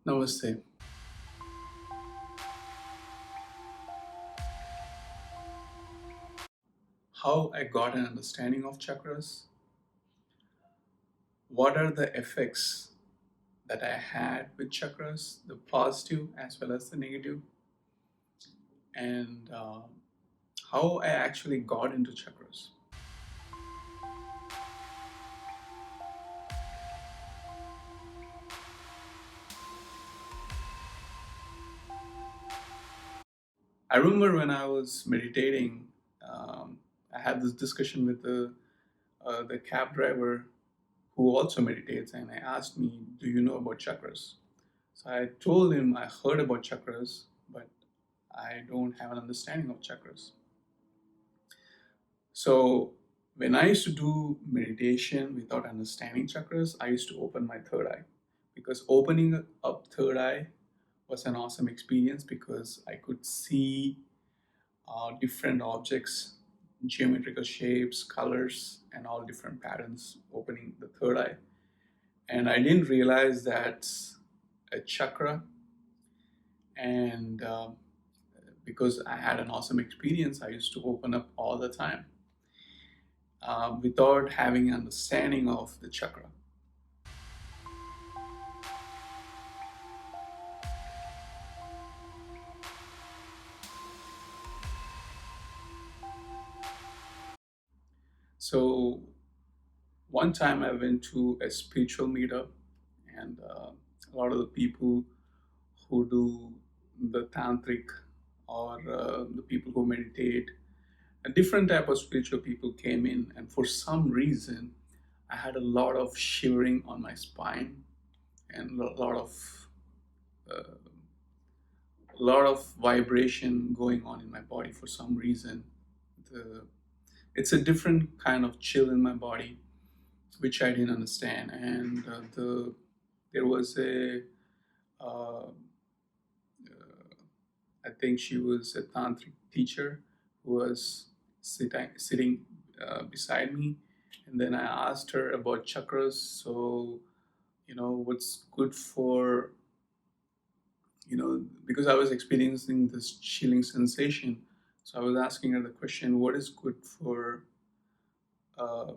Namaste. How I got an understanding of chakras? What are the effects that I had with chakras, the positive as well as the negative, and how I actually got into chakras? I remember when I was meditating, I had this discussion with the cab driver who also meditates, and I asked me, "Do you know about chakras?" So I told him I heard about chakras, but I don't have an understanding of chakras. So when I used to do meditation without understanding chakras, I used to open my third eye because opening up third eye was an awesome experience because I could see different objects, geometrical shapes, colors, and all different patterns opening the third eye. And I didn't realize that's a chakra. And because I had an awesome experience, I used to open up all the time without having understanding of the chakra. So one time I went to a spiritual meetup, and a lot of the people who do the tantric or the people who meditate, a different type of spiritual people came in, and for some reason, I had a lot of shivering on my spine and uh, a lot of vibration going on in my body for some reason. The, it's a different kind of chill in my body, which I didn't understand. And there was uh, I think she was a tantric teacher who was sitting beside me, and then I asked her about chakras. So what's good for because I was experiencing this chilling sensation. So I was asking her the question, what is good for uh,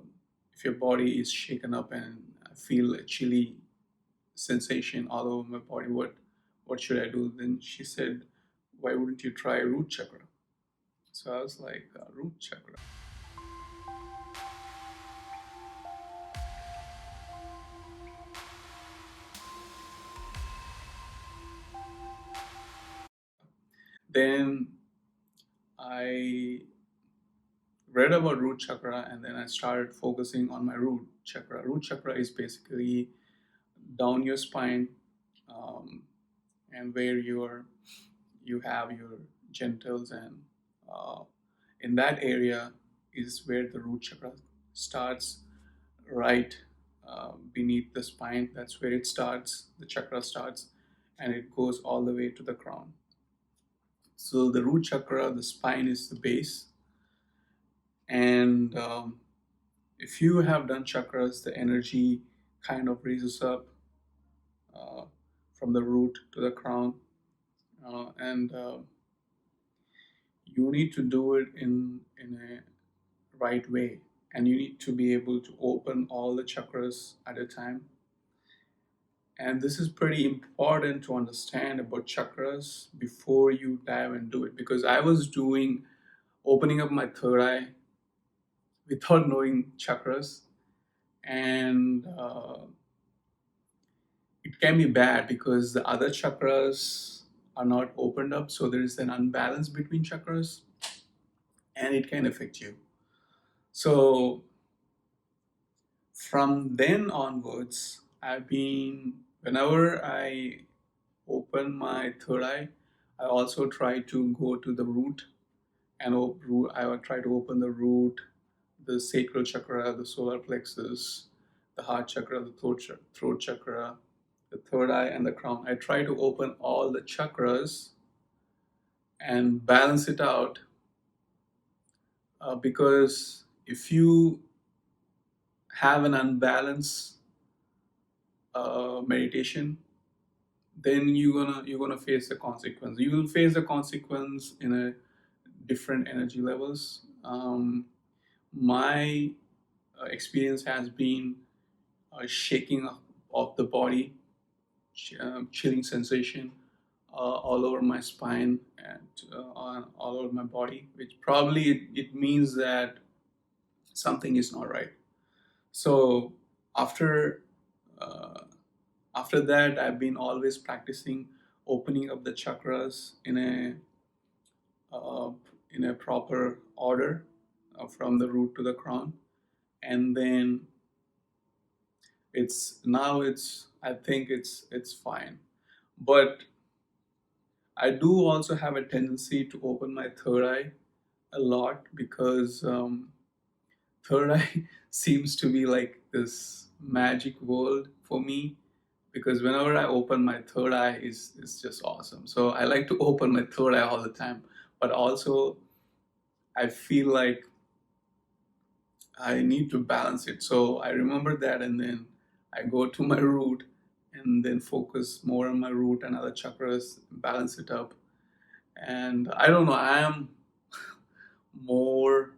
if your body is shaken up and I feel a chilly sensation all over my body, what should I do? Then she said, why wouldn't you try root chakra? So I was like, root chakra. Then I read about root chakra, and then I started focusing on my root chakra. Root chakra is basically down your spine, um, and where you have your genitals, and uh, in that area is where the root chakra starts, right beneath the spine. That's where it starts, the chakra starts, and it goes all the way to the crown. So the root chakra, the spine is the base, and if you have done chakras, the energy kind of raises up uh, from the root to the crown, and you need to do it in a right way, and you need to be able to open all the chakras at a time. And this is pretty important to understand about chakras before you dive and do it, because I was doing opening up my third eye without knowing chakras, and it can be bad because the other chakras are not opened up, so there is an unbalance between chakras, and it can affect you. So from then onwards, I've been, whenever I open my third eye, I also try to go to the root, and I would try to open the root, the sacral chakra, the solar plexus, the heart chakra, the throat chakra, the third eye, and the crown. I try to open all the chakras and balance it out, because if you have an unbalanced meditation, then you're gonna face the consequence. You will face the consequence in a different energy levels. My experience has been shaking of the body, chilling sensation all over my spine and all over my body, which probably it means that something is not right. So after uh, after that, I've been always practicing opening up the chakras uh, in a proper order, from the root to the crown, and then it's I think it's fine. But I do also have a tendency to open my third eye a lot, because third eye seems to be like this magic world for me, because whenever I open my third eye is just awesome. So I like to open my third eye all the time, but also I feel like I need to balance it. So I remember that, and then I go to my root and then focus more on my root and other chakras, balance it up. And I don't know, I am more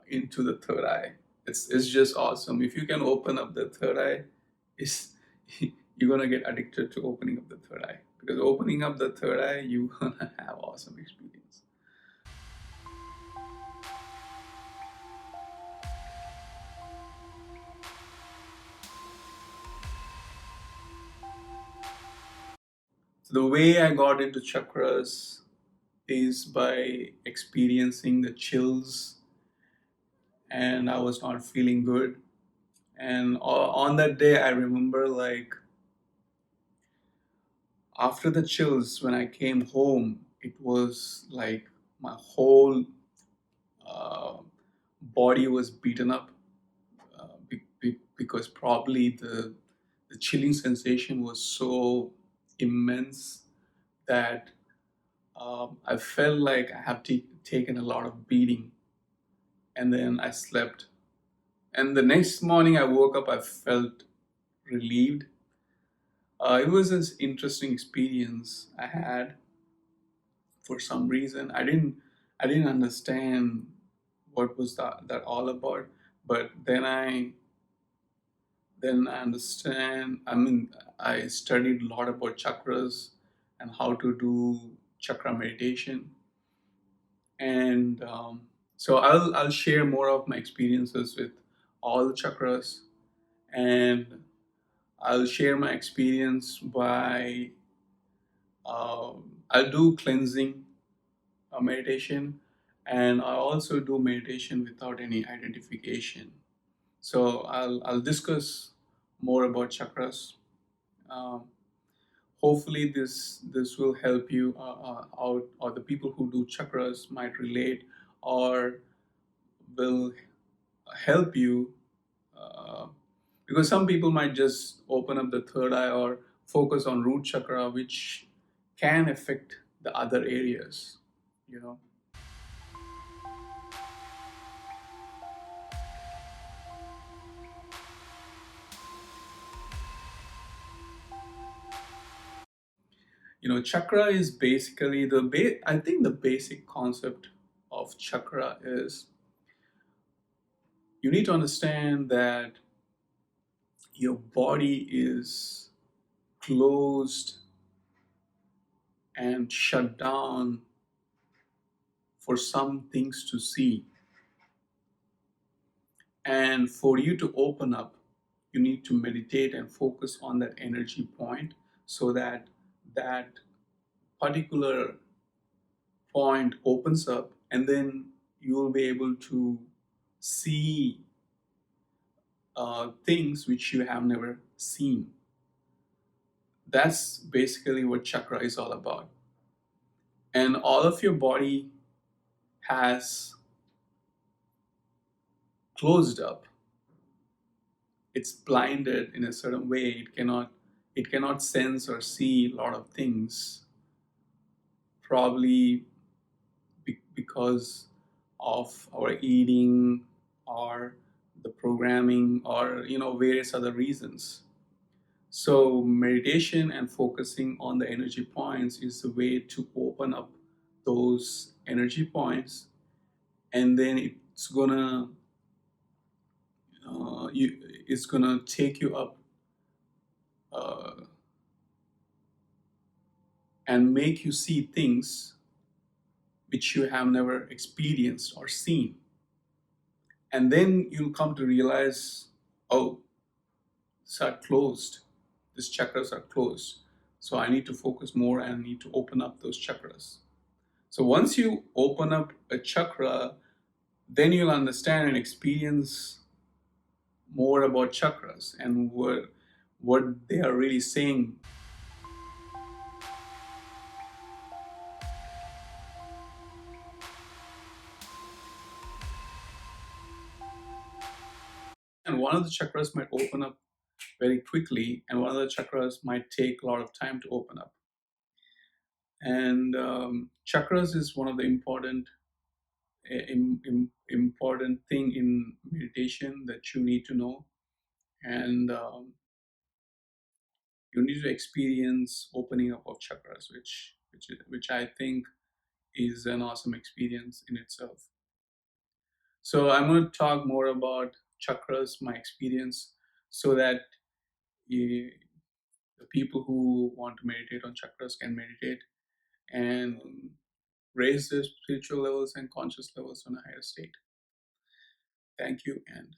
into the third eye. It's just awesome. If you can open up the third eye, it's you're gonna get addicted to opening up the third eye, because opening up the third eye, you're gonna have awesome experience. So the way I got into chakras is by experiencing the chills, and I was not feeling good. And on that day, I remember, like, after the chills, when I came home, it was like my whole uh, body was beaten up, because probably the chilling sensation was so immense that I felt like I have taken a lot of beating, and then I slept. And the next morning I woke up, I felt relieved. It was an interesting experience I had. For some reason, I didn't understand what was that all about. But then I understand. I mean, I studied a lot about chakras and how to do chakra meditation, and so I'll share more of my experiences with all the chakras, and I'll share my experience by I'll do cleansing meditation, and I also do meditation without any identification. So I'll discuss more about chakras. Um, Hopefully this will help you out, or the people who do chakras might relate, or will help you, uh, because some people might just open up the third eye or focus on root chakra, which can affect the other areas, you know. Chakra is basically I think the basic concept of chakra is, you need to understand that your body is closed and shut down for some things to see. And for you to open up, you need to meditate and focus on that energy point, so that that particular point opens up, and then you will be able to see things which you have never seen. That's basically what chakra is all about. And all of your body has closed up. It's blinded in a certain way. It cannot sense or see a lot of things, probably because of our eating, or the programming, or various other reasons. So meditation and focusing on the energy points is the way to open up those energy points, and then it's gonna take you up uh, and make you see things which you have never experienced or seen. And then you'll come to realize, oh, these are closed. These chakras are closed. So I need to focus more and I need to open up those chakras. So once you open up a chakra, then you'll understand and experience more about chakras and what they are really saying. And one of the chakras might open up very quickly, and one of the chakras might take a lot of time to open up. And chakras is one of the important thing in meditation that you need to know, and you need to experience opening up of chakras, which I think is an awesome experience in itself. So I'm going to talk more about chakras, my experience, so that eh, the people who want to meditate on chakras can meditate and raise their spiritual levels and conscious levels on a higher state. Thank you, and